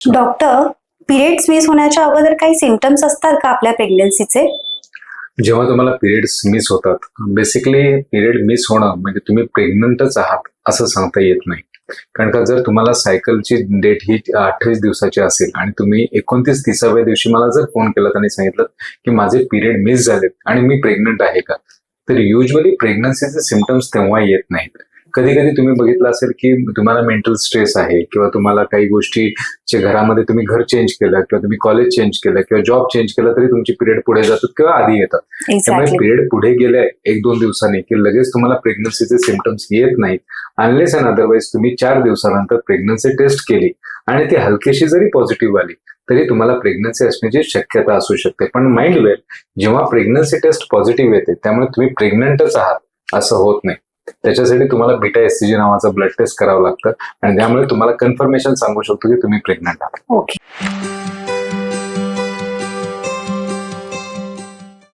Doctor, periods miss होण्याच्या अगोदर काही सिम्पटम्स असतात का आपल्या प्रेग्नन्सीचे? जेव्हा तुम्हाला पिरियड्स मिस होतात, बेसिकली पिरियड मिस होणं म्हणजे तुम्ही प्रेग्नंटच आहात असं सांगता येत नाही. कारण का जर तुम्हाला सायकलची डेट ही 28 दिवसाची असेल आणि तुम्ही 29-30व्या दिवशी मला जर फोन केलात आणि सांगितलं की माझे पिरियड मिस झालेत आणि मी प्रेग्नंट आहे का, तर युजली प्रेग्नन्सीचे सिम्पटम्स तेव्हा येत नाहीत. कधी कधी तुम्ही बघितलं असेल की तुम्हाला मेंटल स्ट्रेस आहे किंवा तुम्हाला काही गोष्टीचे घरामध्ये तुम्ही घर चेंज केलं किंवा तुम्ही कॉलेज चेंज केलं किंवा जॉब चेंज केला तरी तुमची पिरियड पुढे जातात किंवा आधी येतात. त्यामुळे एक्झॅक्टली. पिरियड पुढे गेले 1-2 दिवसांनी की लगेच तुम्हाला प्रेग्नन्सीचे सिम्पटम्स येत नाहीत. अनलेस अँड अदरवाईज तुम्ही 4 दिवसानंतर प्रेग्नन्सी टेस्ट केली आणि ती हलकीशी जरी पॉझिटिव्ह आली तरी तुम्हाला प्रेग्नन्सी असण्याची शक्यता असू शकते. पण माइंड वेल, जेव्हा प्रेग्नन्सी टेस्ट पॉझिटिव्ह येते त्यामुळे तुम्ही प्रेग्नंटच आहात असं होत नाही. त्याच्यासाठी तुम्हाला बीटा एससीजी नावाचं ब्लड टेस्ट करावं लागतं आणि त्यामुळे तुम्हाला कन्फर्मेशन सांगू शकतो की तुम्ही प्रेग्नंट आहात. ओके.